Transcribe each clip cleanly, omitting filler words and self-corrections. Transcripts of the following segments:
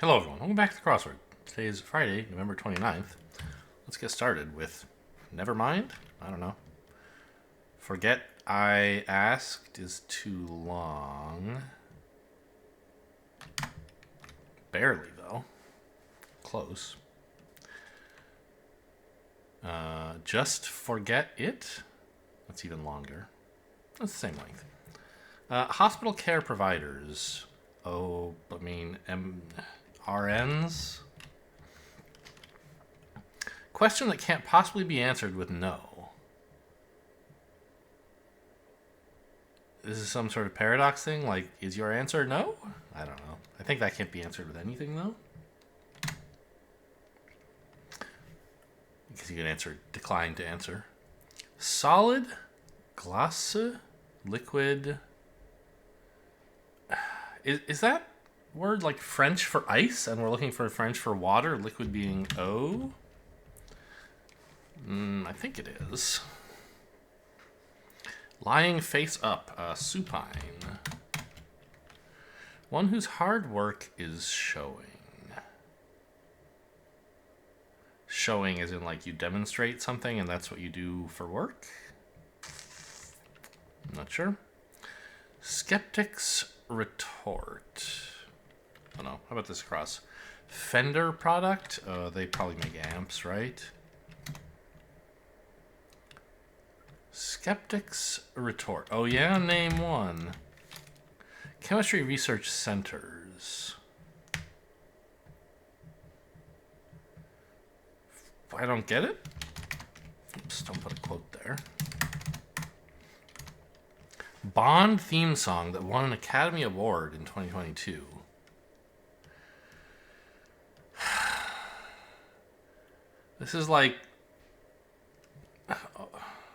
Hello everyone, welcome back to the crossword. Today is Friday, November 29th. Let's get started with never mind. I don't know. Forget I asked is too long. Barely though. Close. Just forget it. That's even longer. That's the same length. Hospital care providers. Oh, I mean, RNs? Question that can't possibly be answered with no. This is some sort of paradox thing? Like, is your answer no? I don't know. I think that can't be answered with anything, though. Because you can answer decline to answer. Solid, glace, liquid. Is that word like French for ice? And we're looking for French for water, liquid being O? I think it is. Lying face up, supine. One whose hard work is showing. Showing as in like you demonstrate something and that's what you do for work? I'm not sure. Skeptics retort. Oh no, how about this across? Fender product? They probably make amps, right? Skeptics retort. Oh yeah, name one. Chemistry research centers. I don't get it. Oops, don't put a quote there. Bond theme song that won an Academy Award in 2022. This is like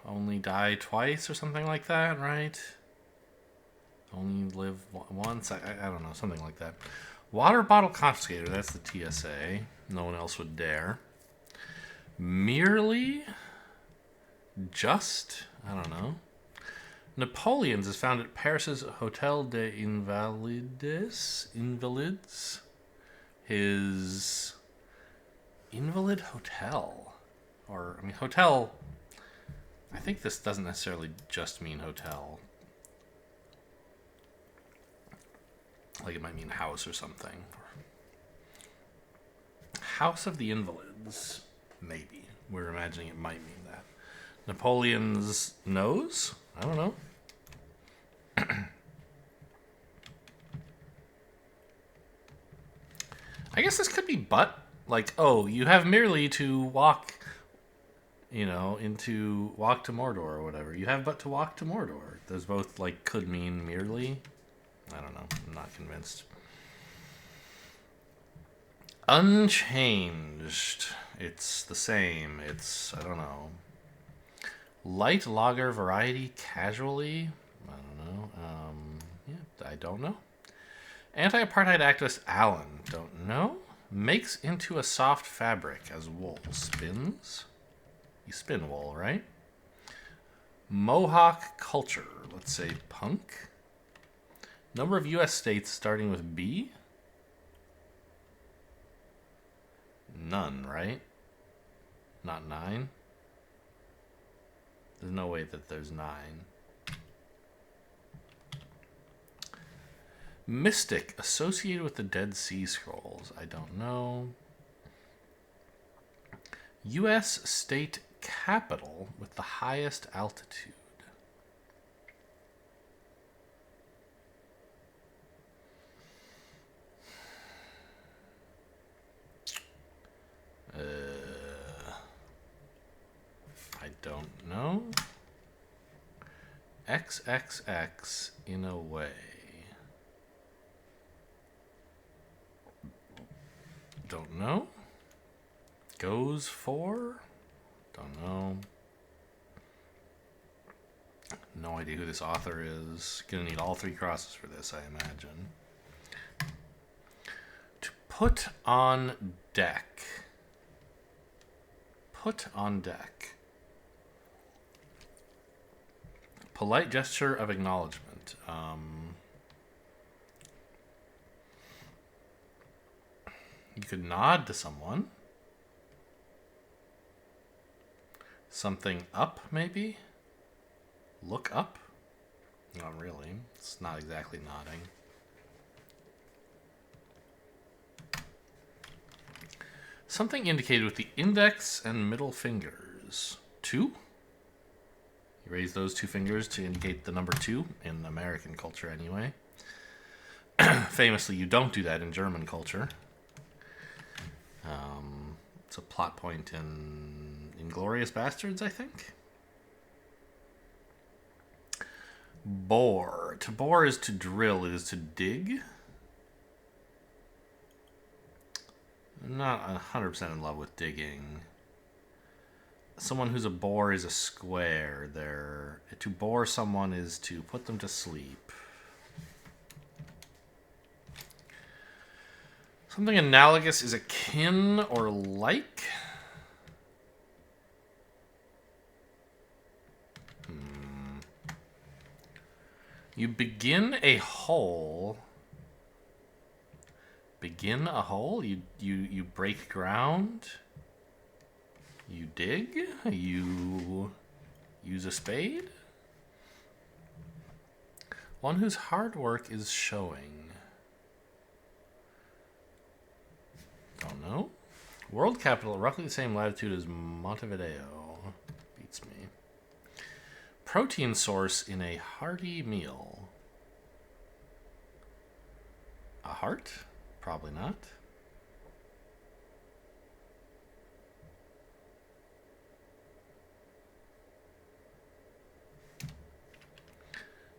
Only Die Twice or something like that, right? Only Live Once? I don't know, something like that. Water Bottle Confiscator, that's the TSA. No one else would dare. Merely? Just? I don't know. Napoleon's is found at Paris's Hotel des Invalides. Invalids? His Invalid Hotel. Or, I mean, hotel. I think this doesn't necessarily just mean hotel. Like it might mean house or something. House of the Invalids. Maybe. We're imagining it might mean that. Napoleon's nose? I don't know. I guess this could be but. Like, oh, you have merely to walk, into walk to Mordor or whatever. You have but to walk to Mordor. Those both, like, could mean merely. I don't know. I'm not convinced. Unchanged. It's the same. It's, I don't know. Light lager variety casually. I don't know. I don't know. Anti-apartheid activist Allen. Don't know. Makes into a soft fabric as wool. Spins. You spin wool, right? Mohawk culture. Let's say punk. Number of U.S. states starting with B. None, right? Not 9. There's no way that there's 9. Mystic associated with the Dead Sea Scrolls. I don't know. U.S. state capital with the highest altitude. I don't know. XXX in a way. Don't know. Goes for? Don't know. No idea who this author is. Gonna need all 3 crosses for this, I imagine. To put on deck. Put on deck. Polite gesture of acknowledgement. You could nod to someone. Something up, maybe? Look up? Not really. It's not exactly nodding. Something indicated with the index and middle fingers. 2? You raise those 2 fingers to indicate the number 2, in American culture anyway. Famously, you don't do that in German culture. It's a plot point in Inglourious Bastards, I think. Bore. To bore is to drill, it is to dig. I'm not 100% in love with digging. Someone who's a bore is a square. To bore someone is to put them to sleep. Something analogous is akin or like. You begin a hole. Begin a hole? You break ground? You dig? You use a spade? One whose hard work is showing. Don't know. World capital, roughly the same latitude as Montevideo. Beats me. Protein source in a hearty meal. A heart? Probably not.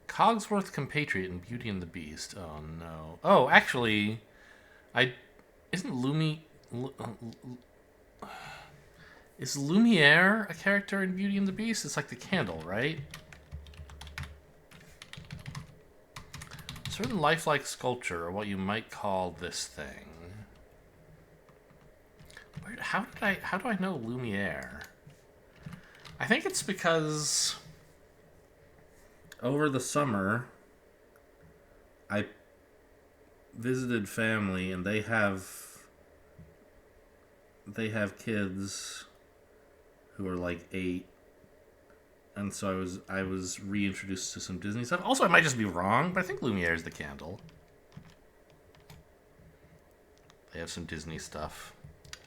Cogsworth compatriot in Beauty and the Beast. Oh no. Oh, actually, isn't is Lumiere a character in Beauty and the Beast? It's like the candle, right? Certain lifelike sculpture, or what you might call this thing. How do I know Lumiere? I think it's because over the summer I visited family and they have kids who are like 8, and so I was reintroduced to some Disney stuff. Also, I might just be wrong, but I think Lumiere is the candle. They have some Disney stuff.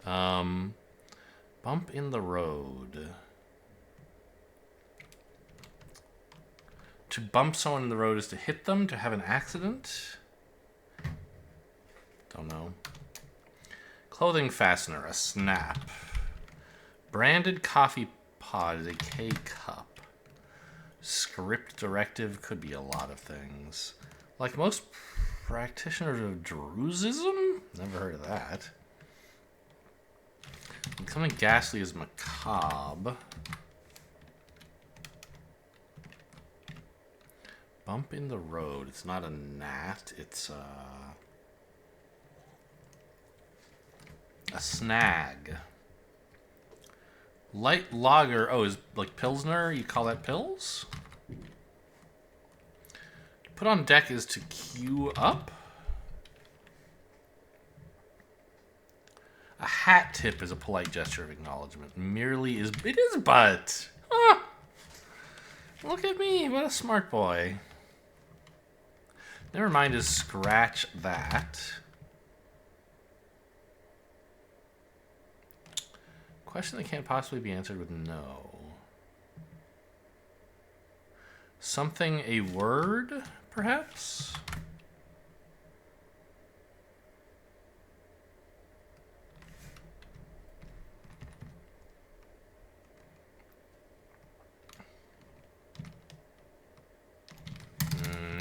Bump in the road. To bump someone in the road is to hit them, to have an accident. Don't know. Clothing fastener, a snap. Branded coffee pod is a K-cup. Script directive could be a lot of things. Like most practitioners of Druidism? Never heard of that. Something ghastly is macabre. Bump in the road. It's not a gnat. It's a snag. Light lager. Oh, is like Pilsner. You call that pills? Put on deck is to queue up. A hat tip is a polite gesture of acknowledgement. Merely is... It is but. Ah, look at me. What a smart boy. Never mind is scratch that. Question that can't possibly be answered with no. Something a word, perhaps?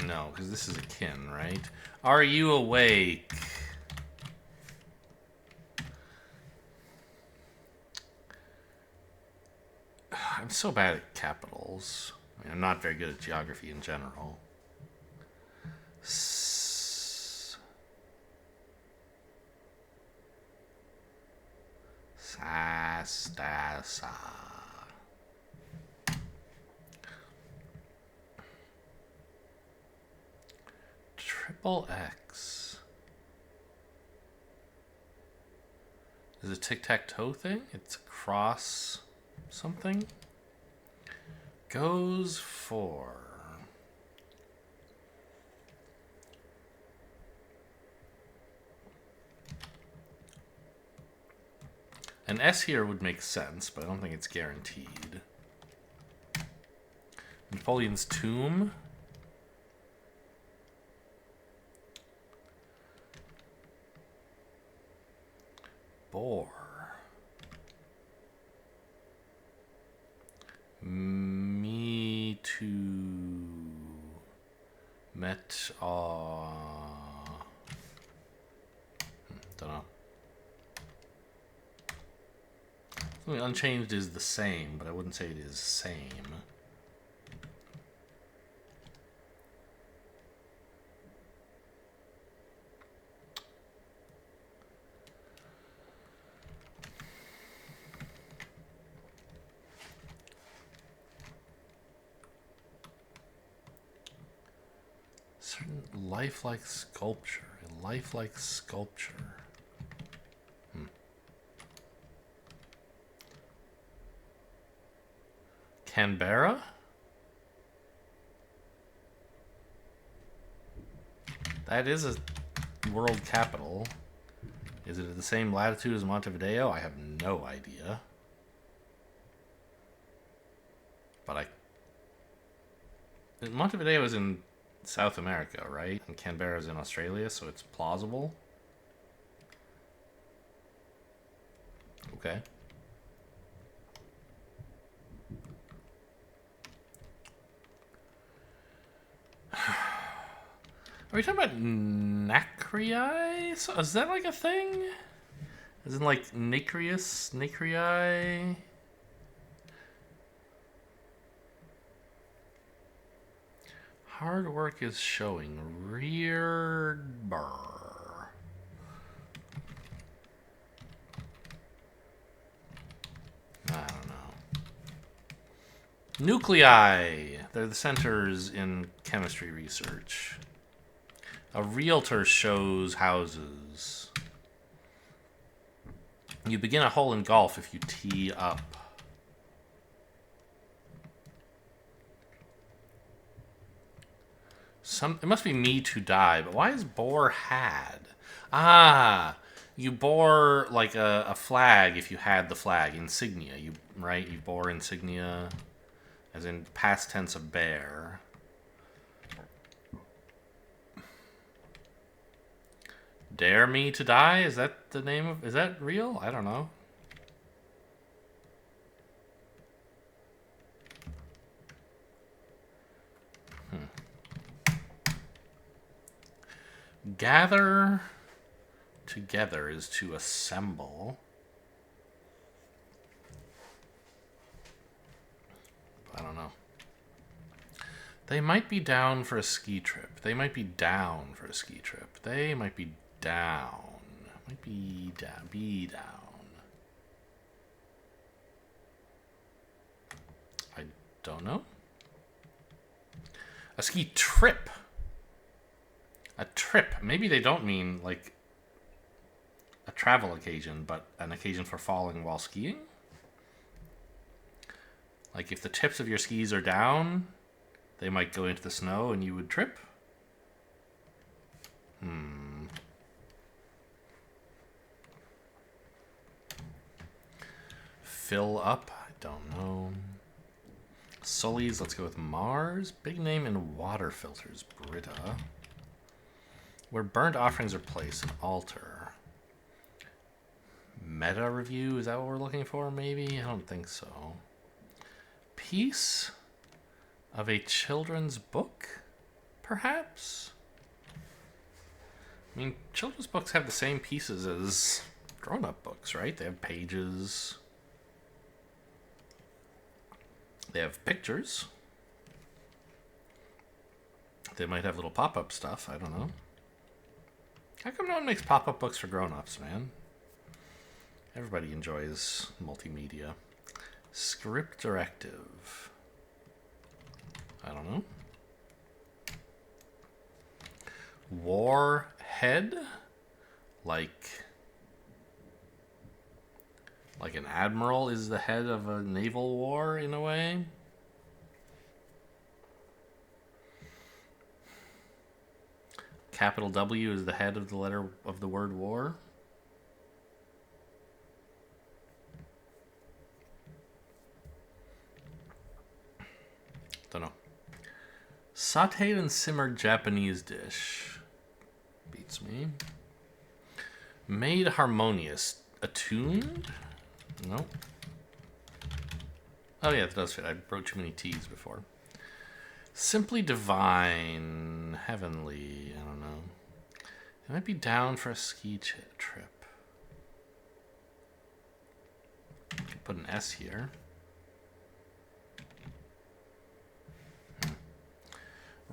No, because this is akin, right? Are you awake? I'm so bad at capitals. I mean, I'm not very good at geography in general. Sa. Triple X. Is it a tic-tac-toe thing? It's cross something. Goes for... An S here would make sense, but I don't think it's guaranteed. Napoleon's tomb. Boar. Me too. Met. Don't know. Something unchanged is the same, but I wouldn't say it is same. Certain lifelike sculpture. A lifelike sculpture. Canberra? That is a world capital. Is it at the same latitude as Montevideo? I have no idea. But Montevideo is in South America, right? And Canberra is in Australia, so it's plausible. Okay. Are we talking about Nacrii? So is that like a thing? As in like Nacreus? Nacrii? Hard work is showing. Rear burr. I don't know. Nuclei. They're the centers in chemistry research. A realtor shows houses. You begin a hole in golf if you tee up. It must be me to die, but why is bore had? Ah, you bore like a flag if you had the flag. Insignia, right? You bore insignia, as in past tense of bear. Dare me to die? Is that the name of... Is that real? I don't know. Gather together is to assemble. I don't know. They might be down for a ski trip. They might be down for a ski trip. They might be down. Might be down. Be down. I don't know. A ski trip. A trip. Maybe they don't mean like a travel occasion, but an occasion for falling while skiing. Like if the tips of your skis are down, they might go into the snow and you would trip. Fill up. I don't know. Sullies. Let's go with Mars. Big name in water filters. Brita. Where burnt offerings are placed, an altar. Meta review, is that what we're looking for, maybe? I don't think so. Piece of a children's book, perhaps? I mean, children's books have the same pieces as grown-up books, right? They have pages. They have pictures. They might have little pop-up stuff, I don't know. How come no one makes pop-up books for grown-ups, man? Everybody enjoys multimedia. Script directive. I don't know. Warhead? Like Like an admiral is the head of a naval war, in a way. Capital W is the head of the letter of the word war. Don't know. Sauteed and simmered Japanese dish. Beats me. Made harmonious. Attuned? Nope. Oh yeah, it does fit. I wrote too many T's before. Simply divine. Heavenly. I don't know. I might be down for a ski trip. Put an S here.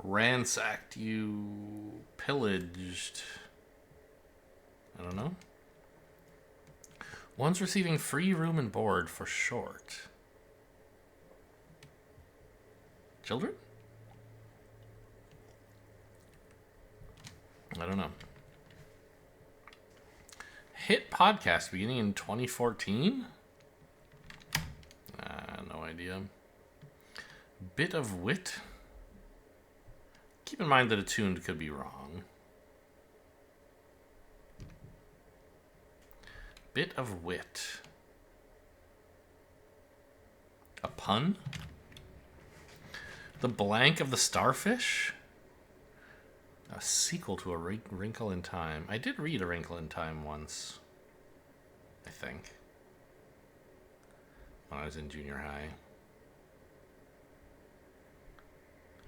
Ransacked. You pillaged. I don't know. One's receiving free room and board for short. Children? I don't know. Hit podcast beginning in 2014? No idea. Bit of wit? Keep in mind that attuned could be wrong. Bit of wit. A pun? The blank of the starfish? A sequel to A Wrinkle in Time. I did read A Wrinkle in Time once. I think. When I was in junior high.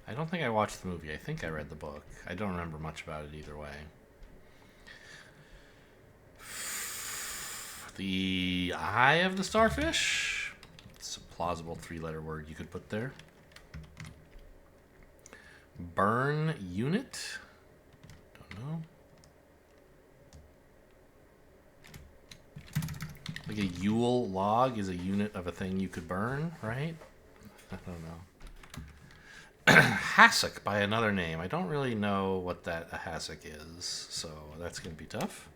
I don't think I watched the movie. I think I read the book. I don't remember much about it either way. The eye of the starfish? It's a plausible three-letter word you could put there. Burn unit? Don't know. Like a Yule log is a unit of a thing you could burn, right? I don't know. Hassock by another name. I don't really know what a hassock is, so that's going to be tough.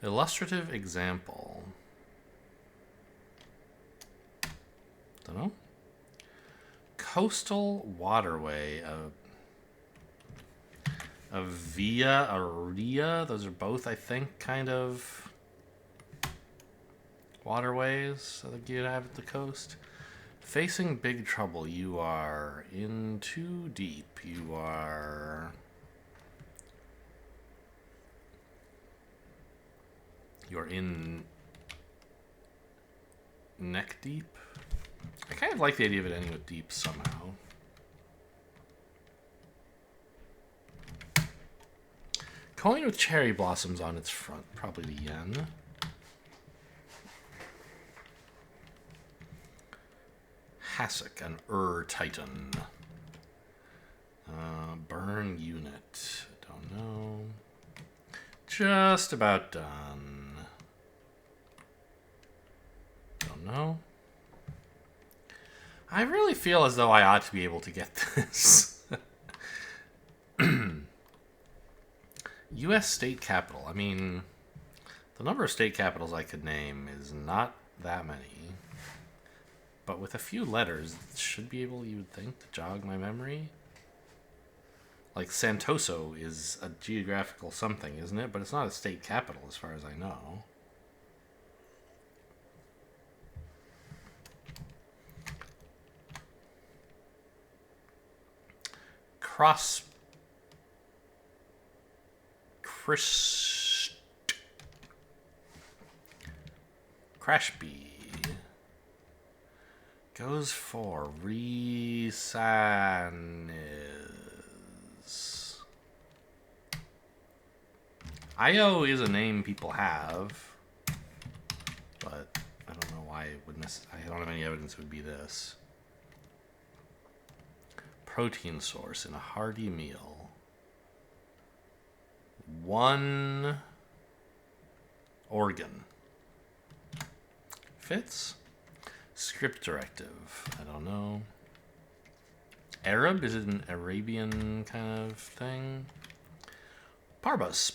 Illustrative example. Don't know. Coastal waterway. A via, a ria. Those are both, I think, kind of waterways that you have at the coast. Facing big trouble. You are in too deep. You are... You're in neck deep. I kind of like the idea of it ending with deep somehow. Coin with cherry blossoms on its front. Probably the yen. Hassock, an titan. Burn unit. Don't know. Just about done. Don't know. I really feel as though I ought to be able to get this. U.S. state capital. I mean, the number of state capitals I could name is not that many. But with a few letters, it should be able, you would think, to jog my memory. Like Santoso is a geographical something, isn't it? But it's not a state capital as far as I know. Crashby goes for Resanis. Io is a name people have, but I don't know why it would I don't have any evidence it would be this. Protein source in a hearty meal. One organ. Fits. Script directive. I don't know. Arab? Is it an Arabian kind of thing? Parmas.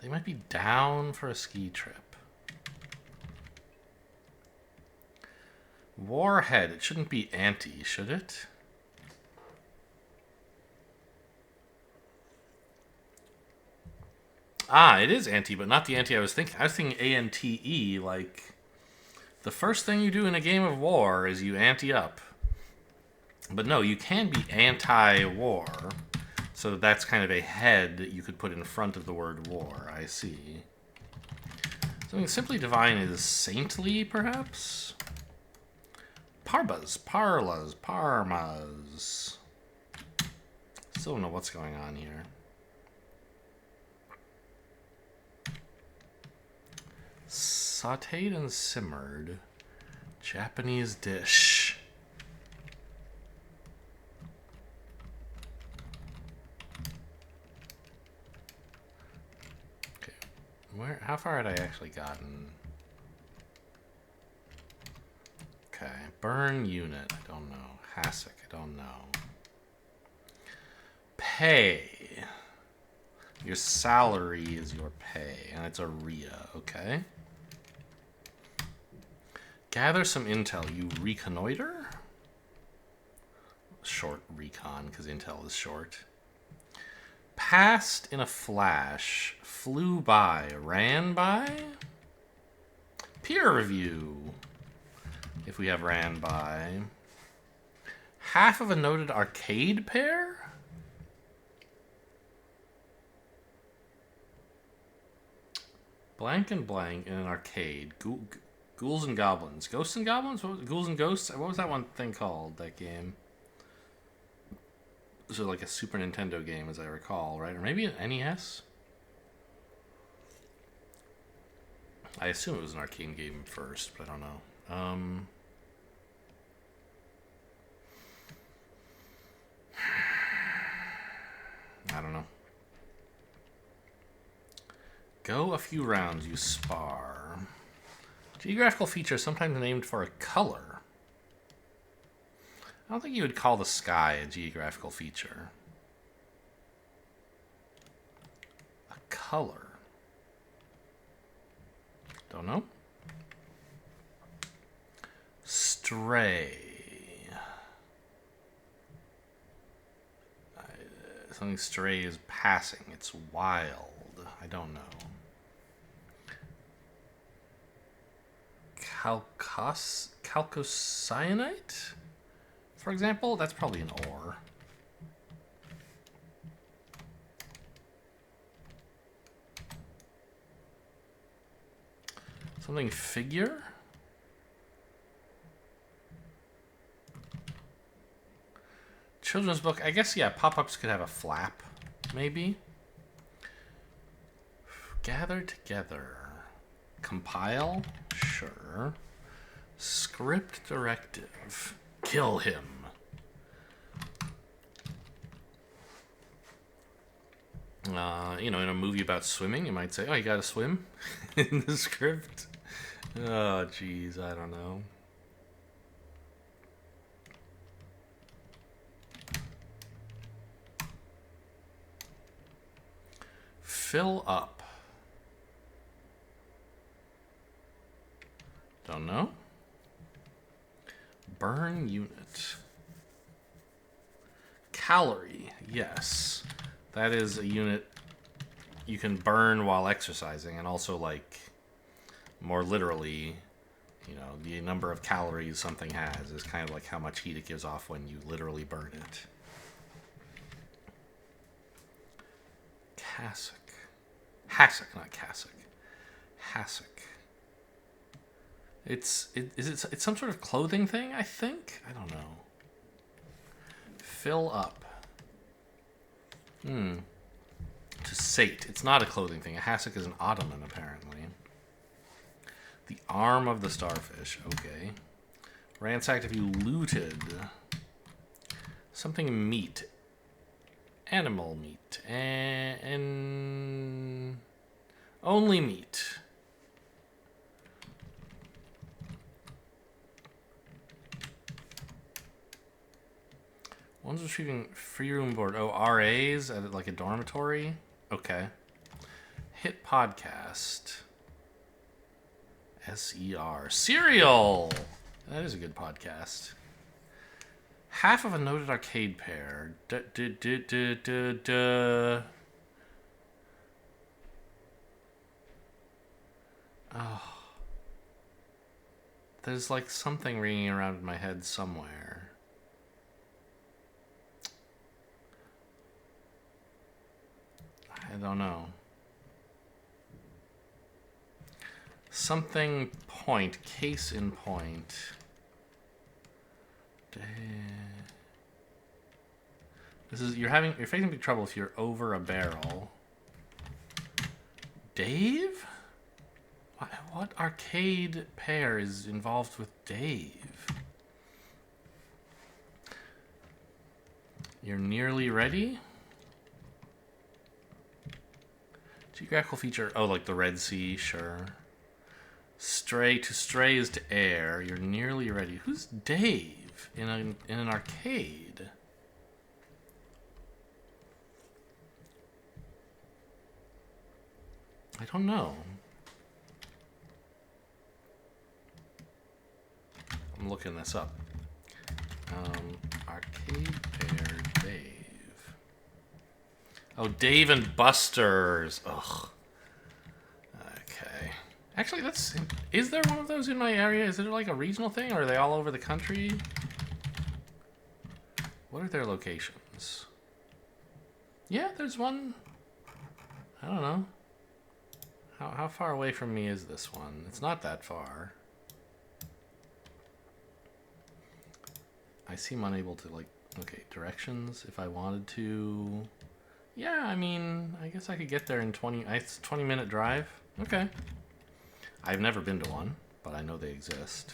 They might be down for a ski trip. Warhead. It shouldn't be anti, should it? Ah, it is anti, but not the anti I was thinking. I was thinking ANTE, like the first thing you do in a game of war is you ante up. But no, you can be anti-war. So that's kind of a head that you could put in front of the word war. I see. Something simply divine is saintly, perhaps? Parbas, parlas, parmas. Still don't know what's going on here. Sauteed and simmered. Japanese dish. Okay. How far had I actually gotten? Okay. Burn unit. I don't know. Hassock. I don't know. Pay. Your salary is your pay, and it's a RIA, okay? Gather some intel. You reconnoiter? Short recon, because intel is short. Passed in a flash. Flew by. Ran by? Peer review. If we have ran by. Half of a noted arcade pair? Blank and blank in an arcade. Ghouls and goblins. Ghosts and goblins? Ghouls and ghosts? What was that one thing called, that game? This was like a Super Nintendo game, as I recall, right? Or maybe an NES? I assume it was an arcade game first, but I don't know. I don't know. Go a few rounds, you spar. Geographical feature sometimes named for a color. I don't think you would call the sky a geographical feature. A color. Don't know. Stray. Something stray is passing. It's wild. I don't know. Chalcocyanite? For example, that's probably an ore. Something figure? Children's book. I guess, yeah, pop-ups could have a flap, maybe. Gather together. Compile? Sure. Script directive. Kill him. In a movie about swimming, you might say, oh, you gotta swim in the script. Oh, jeez, I don't know. Fill up. Don't know. Burn unit. Calorie. Yes. That is a unit you can burn while exercising, and also, like, more literally, the number of calories something has is kind of like how much heat it gives off when you literally burn it. Cassock. Hassock, not cassock. Hassock. It's some sort of clothing thing, I think? I don't know. Fill up. To sate. It's not a clothing thing. A hassock is an ottoman, apparently. The arm of the starfish. Okay. Ransacked if you looted. Something meat. Animal meat. And only meat. One's retrieving free room board. Oh, RAs at like a dormitory? Okay. Hit podcast. SER. Serial! That is a good podcast. Half of a noted arcade pair. Oh. There's like something ringing around in my head somewhere. I don't know. Something point. Case in point. You're facing big trouble if you're over a barrel. Dave? What arcade pair is involved with Dave? You're nearly ready? Geographical feature. Oh, like the Red Sea, sure. Stray is to air. You're nearly ready. Who's Dave in an arcade? I don't know. I'm looking this up. Arcade pair Dave. Oh, Dave and Buster's. Ugh. Okay. Actually, is there one of those in my area? Is it like a regional thing, or are they all over the country? What are their locations? Yeah, there's one. I don't know. How far away from me is this one? It's not that far. I seem unable to, like, okay, directions if I wanted to. Yeah, I mean, I guess I could get there in 20, it's a 20-minute drive. Okay. I've never been to one, but I know they exist.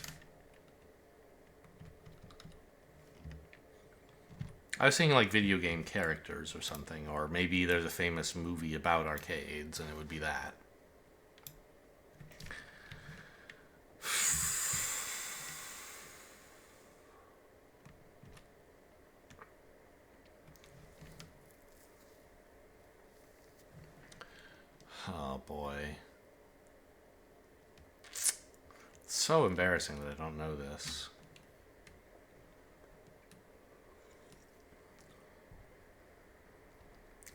I was thinking like video game characters or something, or maybe there's a famous movie about arcades and it would be that. Oh boy. It's so embarrassing that I don't know this.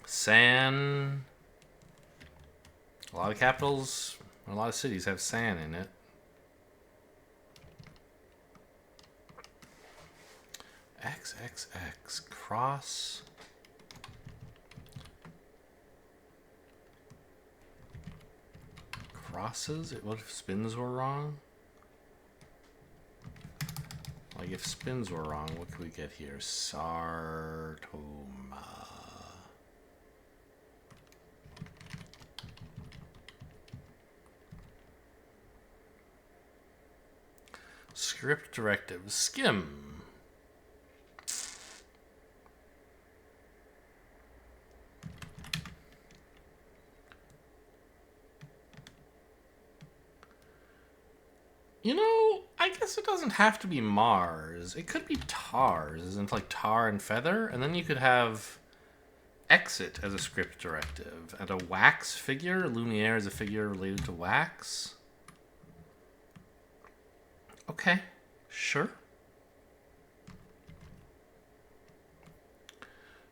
San. A lot of capitals, a lot of cities have San in it. XXX. Cross. Crosses? What if spins were wrong? Like if spins were wrong, what could we get here? Sartoma. Script directives. Skim. You know, I guess it doesn't have to be Mars. It could be TARS, isn't like tar and feather? And then you could have exit as a script directive. And a wax figure. Lumiere is a figure related to wax. Okay, sure.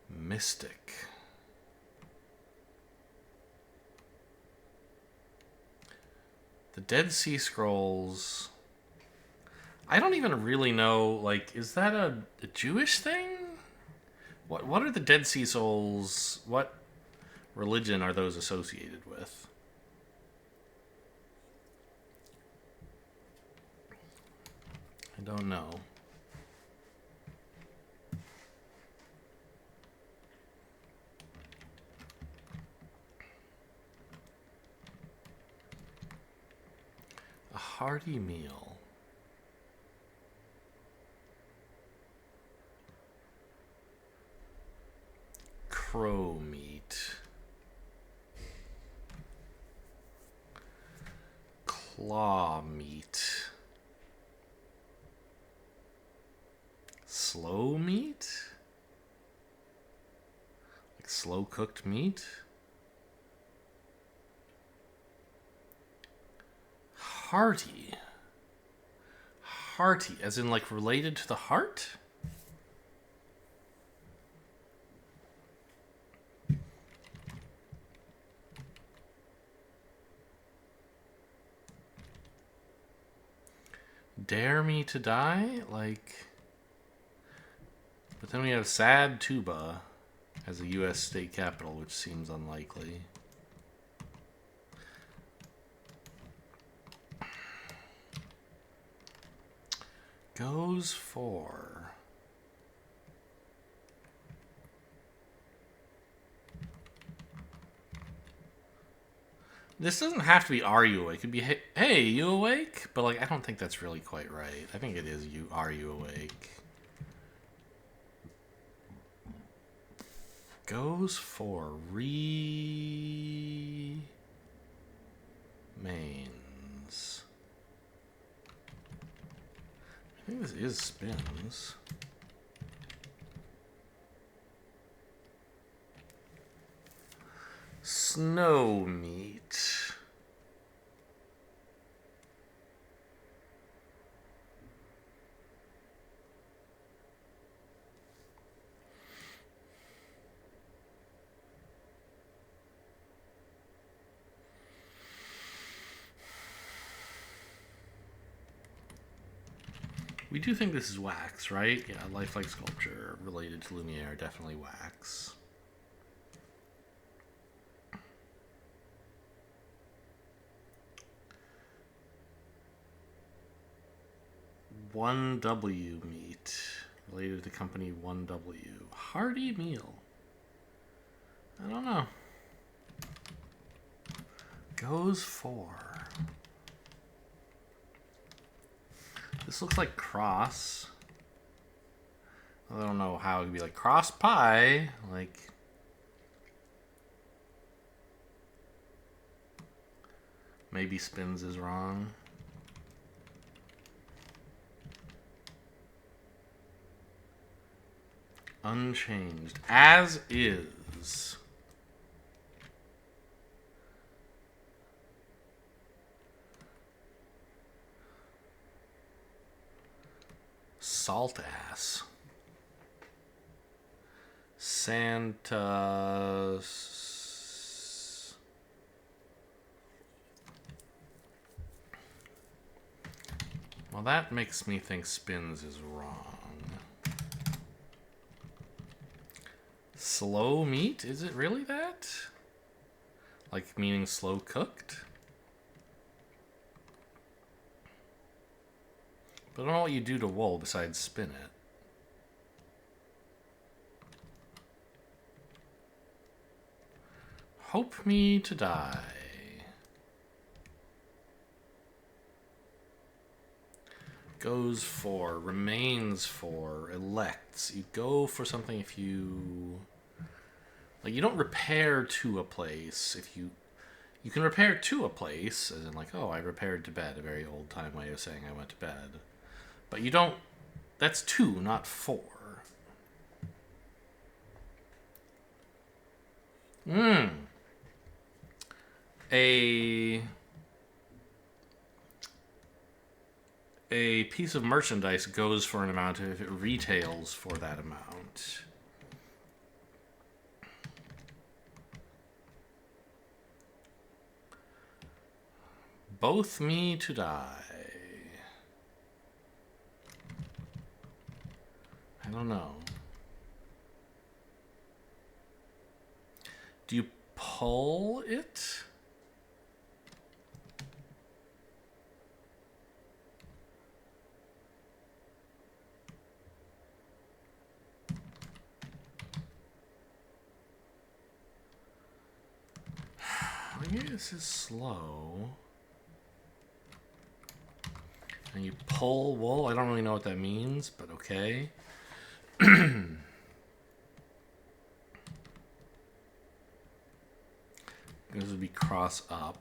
Mystic. The Dead Sea Scrolls. I don't even really know, like, is that a Jewish thing? What are the Dead Sea Scrolls? What religion are those associated with? I don't know. A hearty meal. Crow meat. Claw meat. Slow meat? Like slow cooked meat? Hearty. Hearty, as in like related to the heart? Dare me to die? Like... But then we have Sad Tuba as a U.S. state capital, which seems unlikely. Goes for... This doesn't have to be "Are you awake?" It could be "Hey, you awake?" But like, I don't think that's really quite right. I think it is "Are you awake?" Goes for remains. I think this is spins. Snow meat. We do think this is wax, right? Yeah, lifelike sculpture related to Lumiere, definitely wax. One W meat related to company 1W. Hearty meal. I don't know. Goes for... This looks like cross. I don't know how it could be like cross pie. Like... Maybe spins is wrong. Unchanged. As is. Salt ass. Santa... Well, that makes me think spins is wrong. Slow meat? Is it really that? Like, meaning slow cooked? But I don't know what you do to wool besides spin it. Hope me to die. Goes for, remains for, elects. You go for something if you... Like, you don't repair to a place if you... You can repair to a place, as in like, oh, I repaired to bed, a very old-time way of saying I went to bed. But you don't... That's to, not for. A piece of merchandise goes for an amount if it retails for that amount. Both me to die. I don't know. Do you pull it? Maybe this is slow. And you pull wool. I don't really know what that means, but okay. This would be cross up.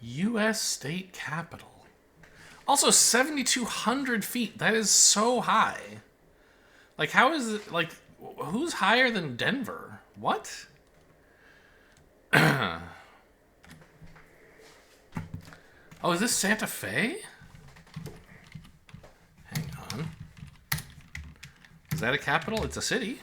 U.S. state capital. Also, 7,200 feet. That is so high. Like, how is it? Like, who's higher than Denver? What? Oh, is this Santa Fe? Hang on. Is that a capital? It's a city.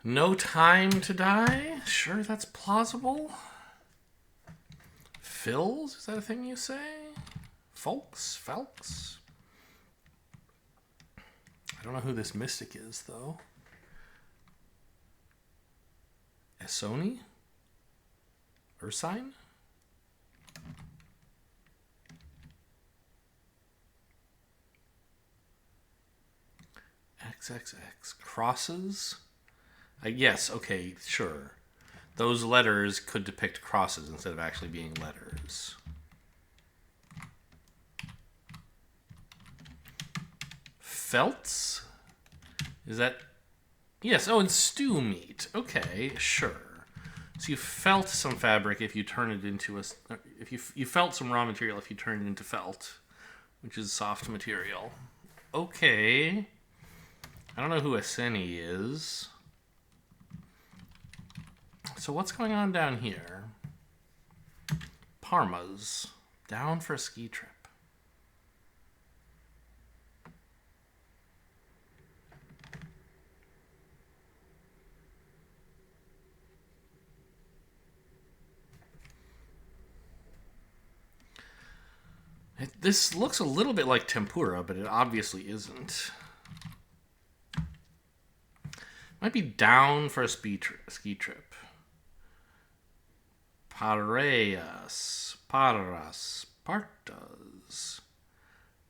No time to die? Sure, that's plausible. Phils? Is that a thing you say? Folks? Felks? I don't know who this mystic is, though. Esoni? Ursine? XXX. Crosses? Yes, okay, sure. Those letters could depict crosses instead of actually being letters. Felts? Is that... Yes, oh, and stew meat. Okay, sure. So you felt some fabric if you turn it into a... If you felt some raw material if you turn it into felt, which is soft material. Okay. I don't know who Aseni is. So what's going on down here? Parma's. Down for a ski trip. This looks a little bit like tempura, but it obviously isn't. Might be down for a ski trip. Pareas, paras, partas,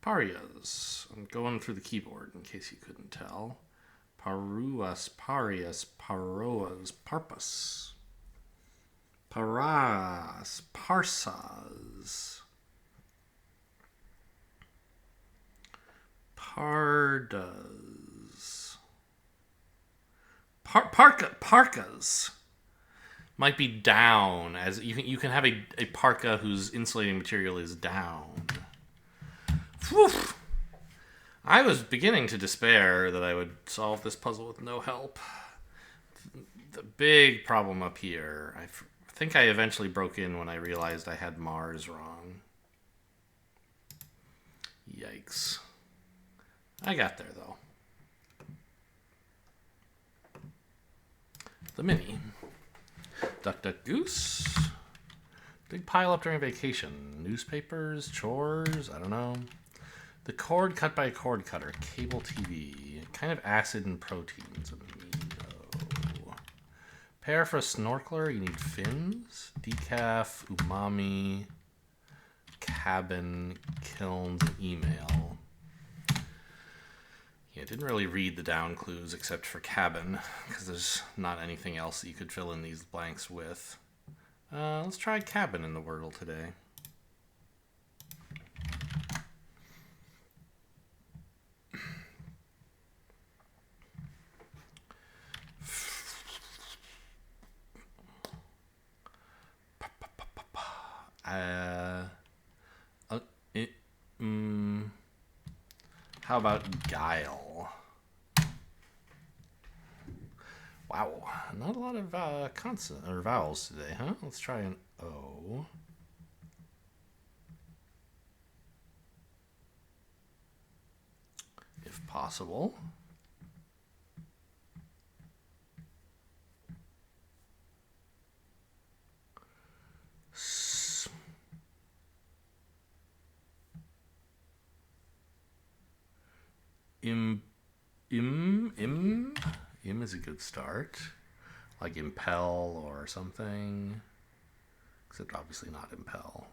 parias. I'm going through the keyboard in case you couldn't tell. Paruas, parias, paroas, parpas. Paras, parsas. Pardas. Parkas might be down, as you can have a parka whose insulating material is down. Whew. I was beginning to despair that I would solve this puzzle with no help. The big problem up here, I think I eventually broke in when I realized I had Mars wrong. Yikes. I got there, though. The mini. Duck, duck, goose. Big pile up during vacation. Newspapers, chores, I don't know. The cord cut by a cord cutter. Cable TV. Kind of acid and proteins. Amino. Pair for a snorkeler, you need fins. Decaf, umami, cabin, kilns, and email. Yeah, didn't really read the down clues except for cabin, because there's not anything else that you could fill in these blanks with. Let's try cabin in the Wordle today. How about guile? Wow, not a lot of consonant or vowels today, huh? Let's try an O. If possible. Im is a good start. Like impel or something. Except obviously not impel.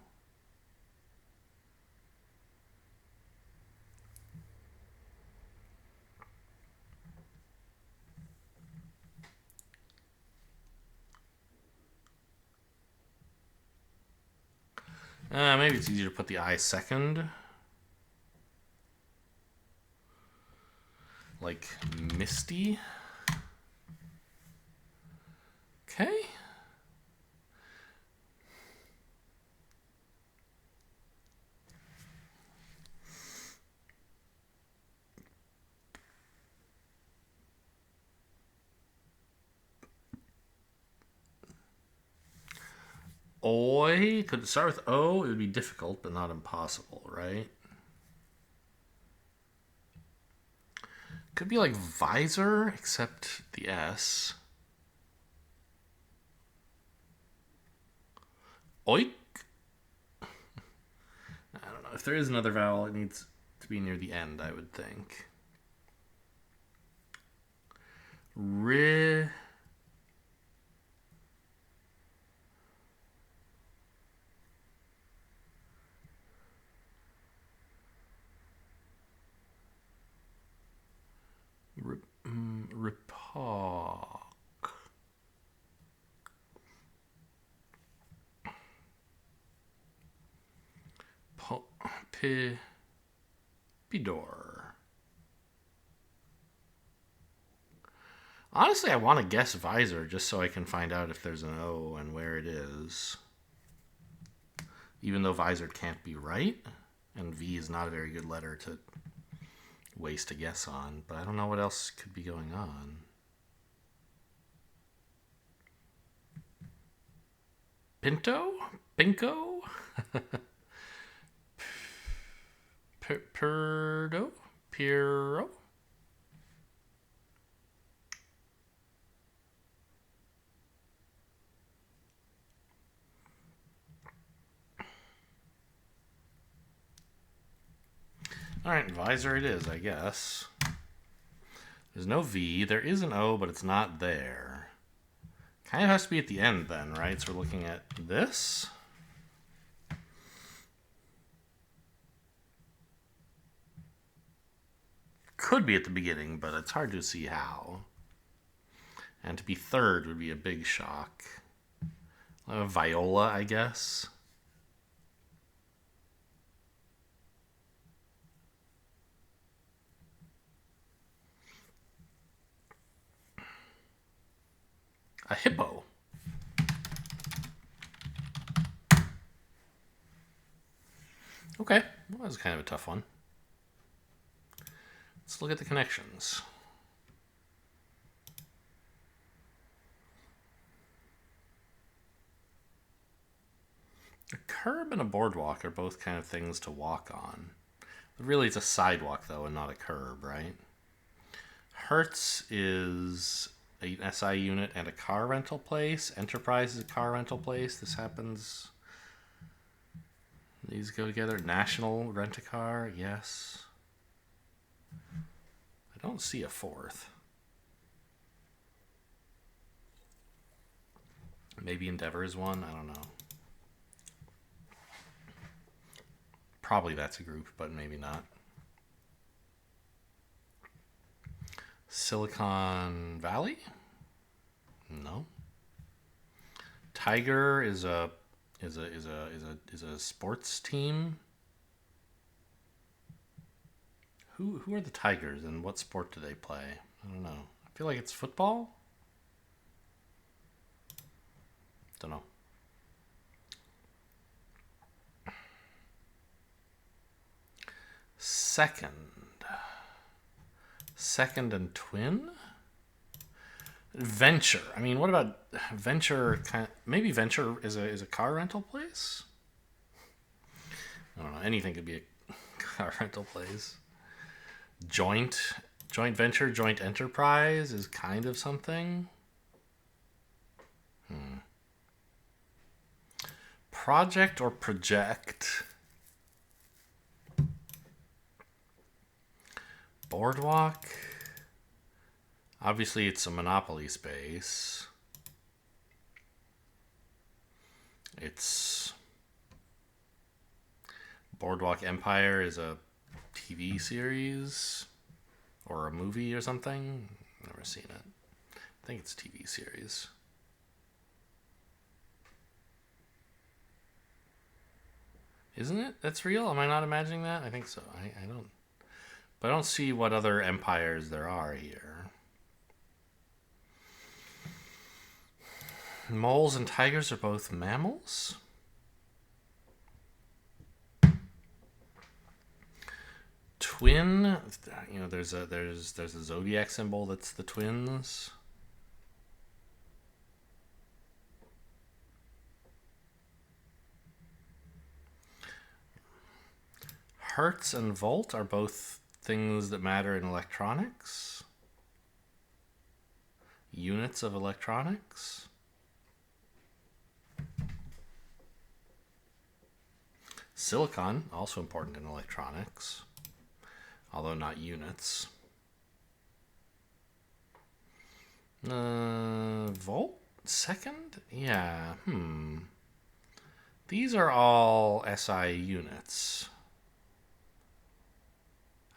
Maybe it's easier to put the I second. like misty. Okay. Oi. Could it start with O? It would be difficult, but not impossible, right? Could be like visor, except the S. Oik. I don't know. If there is another vowel, it needs to be near the end, I would think. Ri. Ripak. Pidor. Honestly, I want to guess visor just so I can find out if there's an O and where it is. Even though visor can't be right, and V is not a very good letter to waste a guess on, but I don't know what else could be going on. Pinto? Pinko? Perdo? Piro? Alright, visor it is, I guess. There's no V. There is an O, but it's not there. Kind of has to be at the end then, right? So we're looking at this. Could be at the beginning, but it's hard to see how. And to be third would be a big shock. Viola, I guess. A hippo. Okay, well, that was kind of a tough one. Let's look at the connections. A curb and a boardwalk are both kind of things to walk on. But really, it's a sidewalk, though, and not a curb, right? Hertz is an SI unit and a car rental place. Enterprise is a car rental place. This happens. These go together. National Rent-A-Car, yes. I don't see a fourth. Maybe Endeavor is one. I don't know. Probably that's a group, but maybe not. Silicon Valley? No. Tiger is a sports team. Who are the Tigers and what sport do they play? I don't know. I feel like it's football. Don't know. Second and twin. Venture. I mean, what about Venture? Maybe Venture is a car rental place. I don't know. Anything could be a car rental place. Joint venture, joint enterprise is kind of something. Project or project. Boardwalk. Obviously, it's a monopoly space. It's Boardwalk Empire is a TV series or a movie or something. Never seen it. I think it's a TV series. Isn't it? That's real? Am I not imagining that? I think so. I don't. But I don't see what other empires there are here. Moles and tigers are both mammals? Twin, you know, there's a zodiac symbol that's the twins. Hertz and volt are both things that matter in electronics. Units of electronics. Silicon, also important in electronics, although not units. Volt? Second? Yeah, These are all SI units,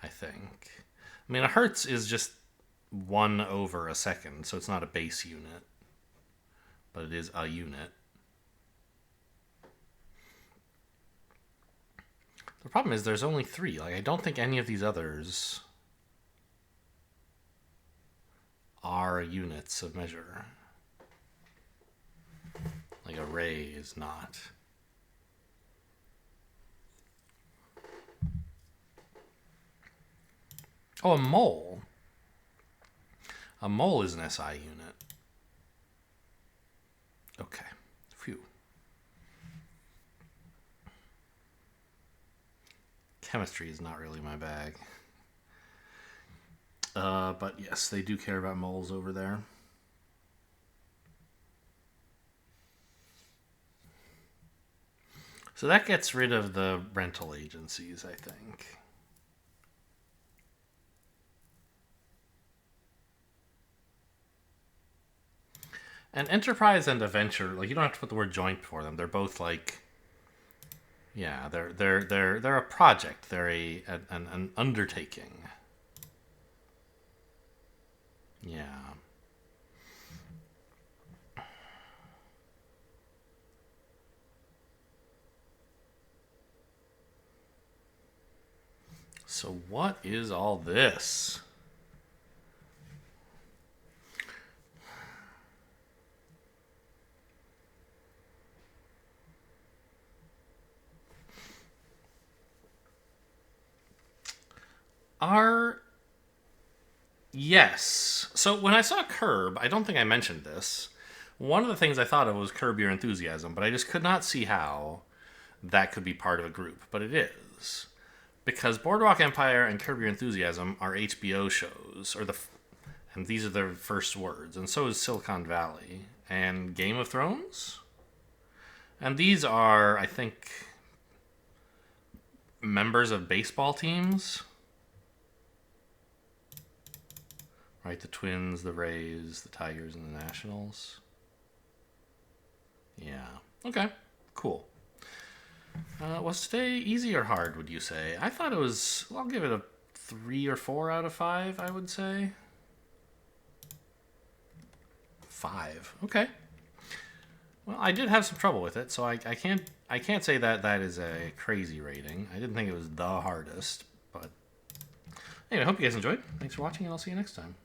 I think. I mean, a hertz is just 1 over a second, so it's not a base unit, but it is a unit. The problem is there's only 3. Like, I don't think any of these others are units of measure. Like a ray is not. Oh, a mole. A mole is an SI unit. Okay. Phew. Chemistry is not really my bag. But yes, they do care about moles over there. So that gets rid of the rental agencies, I think. And enterprise and adventure, like, you don't have to put the word joint before them. They're both like, yeah, they're a project. They're an undertaking. Yeah. So what is all this? Yes. So when I saw Curb, I don't think I mentioned this. One of the things I thought of was Curb Your Enthusiasm, but I just could not see how that could be part of a group. But it is. Because Boardwalk Empire and Curb Your Enthusiasm are HBO shows, and these are their first words, and so is Silicon Valley and Game of Thrones. And these are, I think, members of baseball teams. Right, the Twins, the Rays, the Tigers, and the Nationals. Yeah. Okay, cool. Was today easy or hard, would you say? I thought it was, I'll give it a 3 or 4 out of 5, I would say. 5. Okay. Well, I did have some trouble with it, so I can't say that is a crazy rating. I didn't think it was the hardest, but anyway, I hope you guys enjoyed. Thanks for watching, and I'll see you next time.